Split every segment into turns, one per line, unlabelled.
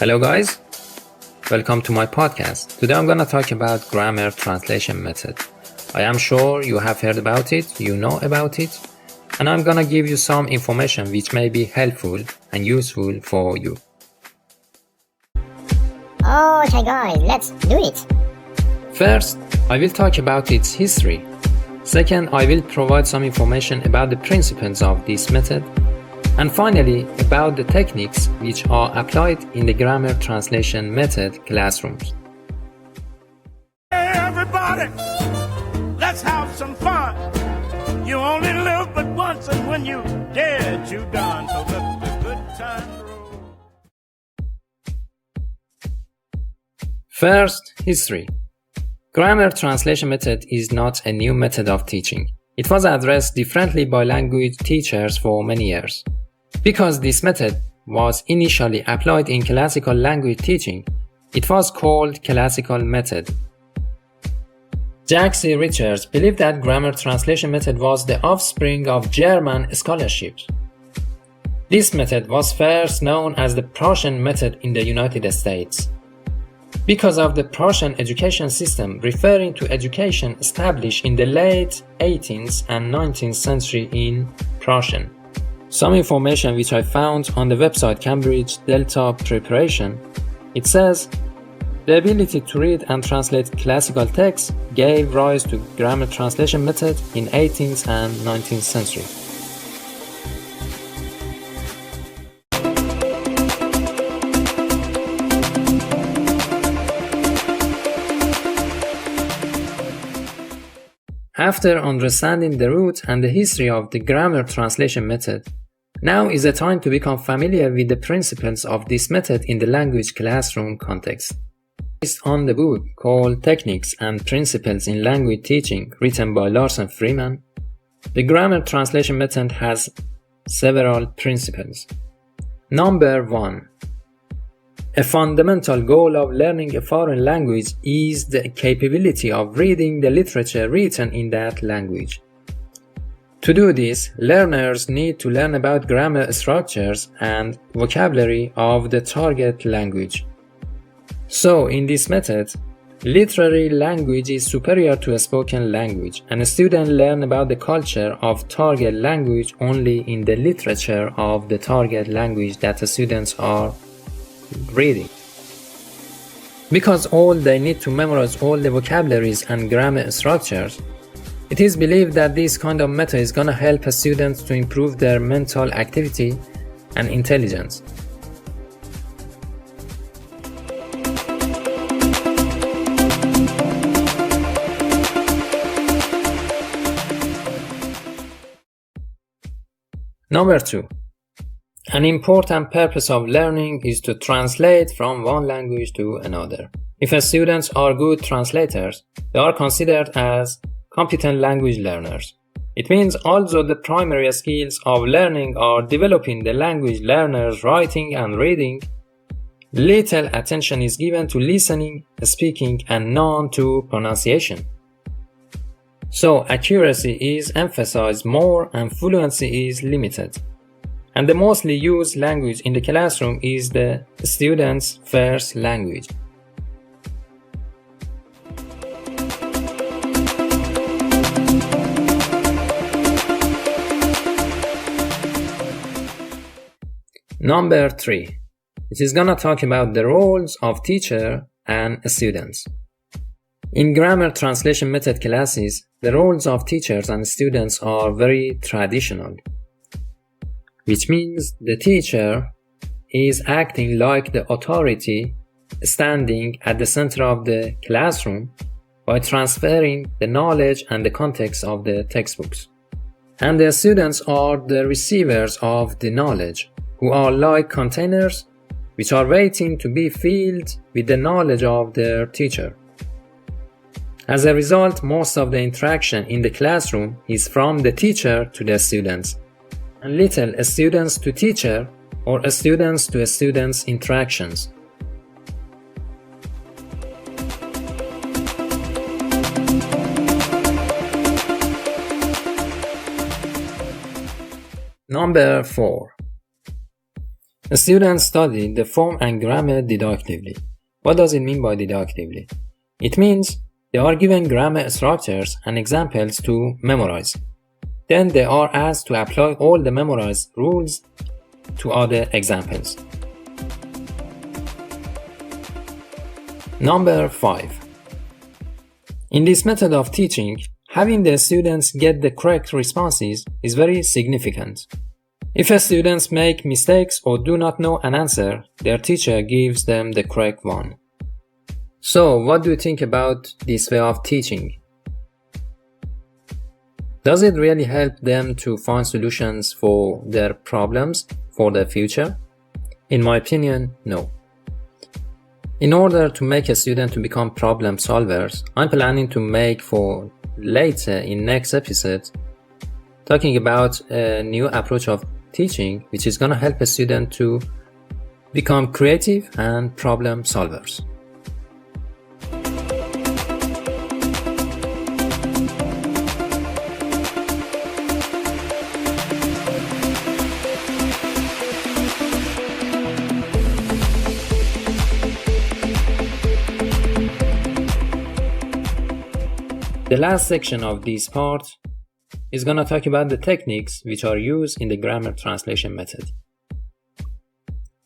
Hello guys, welcome to my podcast. Today I'm gonna talk about grammar translation method. I am sure you have heard about it, you know about it, and I'm gonna give you some information which may be helpful and useful for you.
Okay guys, let's do it.
First, I will talk about its history. Second, I will provide some information about the principles of this method. And finally, about the techniques which are applied in the grammar translation method classrooms.
Hey everybody, let's have some fun. You only live but once, and when you dead, you done. So let the good time roll.
First, history. Grammar translation method is not a new method of teaching. It was addressed differently by language teachers for many years. Because this method was initially applied in classical language teaching, it was called classical method. Jack C. Richards believed that grammar translation method was the offspring of German scholarships. This method was first known as the Prussian method in the United States. Because of the Prussian education system referring to education established in the late 18th and 19th century in Prussian. Some information which I found on the website Cambridge Delta Preparation, it says, the ability to read and translate classical texts gave rise to grammar translation method in 18th and 19th century. After understanding the root and the history of the grammar translation method, now is the time to become familiar with the principles of this method in the language classroom context. Based on the book called Techniques and Principles in Language Teaching, written by Larsen Freeman, the grammar translation method has several principles. Number 1. A fundamental goal of learning a foreign language is the capability of reading the literature written in that language. To do this, learners need to learn about grammar structures and vocabulary of the target language. So, in this method, literary language is superior to a spoken language, and a student learns about the culture of target language only in the literature of the target language that the students are reading. Because all they need to memorize all the vocabularies and grammar structures, it is believed that this kind of method is going to help students to improve their mental activity and intelligence. Number 2. An important purpose of learning is to translate from one language to another. If students are good translators, they are considered as competent language learners. It means also the primary skills of learning are developing the language learners' writing and reading. Little attention is given to listening, speaking, and none to pronunciation. So accuracy is emphasized more and fluency is limited. And the mostly used language in the classroom is the student's first language. Number 3. It is gonna talk about the roles of teacher and students. In grammar translation method classes, the roles of teachers and students are very traditional, which means the teacher is acting like the authority standing at the center of the classroom by transferring the knowledge and the context of the textbooks. And the students are the receivers of the knowledge, who are like containers which are waiting to be filled with the knowledge of their teacher. As a result, most of the interaction in the classroom is from the teacher to the students, and little students to teacher or students to students interactions. Number 4. Students study the form and grammar deductively. What does it mean by deductively? It means they are given grammar structures and examples to memorize. Then they are asked to apply all the memorized rules to other examples. Number 5. In this method of teaching, having the students get the correct responses is very significant. If students make mistakes or do not know an answer, their teacher gives them the correct one. So, what do you think about this way of teaching? Does it really help them to find solutions for their problems for the future? In my opinion, no. In order to make a student to become problem solvers, I'm planning to make for later in next episode talking about a new approach of teaching which is going to help a student to become creative and problem solvers. The last section of this part is going to talk about the techniques which are used in the grammar translation method.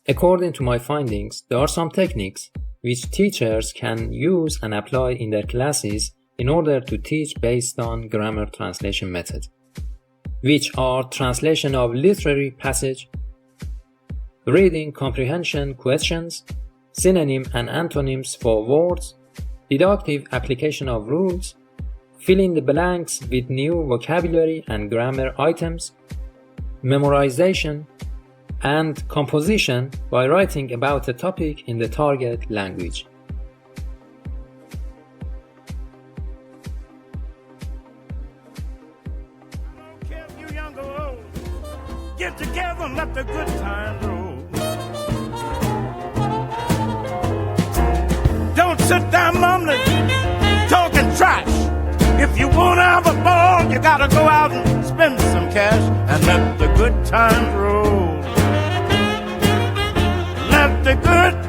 According to my findings, there are some techniques which teachers can use and apply in their classes in order to teach based on grammar translation method, which are translation of literary passage, reading comprehension questions, synonym and antonyms for words, deductive application of rules, fill in the blanks with new vocabulary and grammar items, memorization, and composition by writing about a topic in the target language.
I don't care if you're young or old. Get together and let the good times roll. Don't sit down mumbling, talking trash. If you wanna have a ball, you gotta go out and spend some cash and let the good times roll. Let the good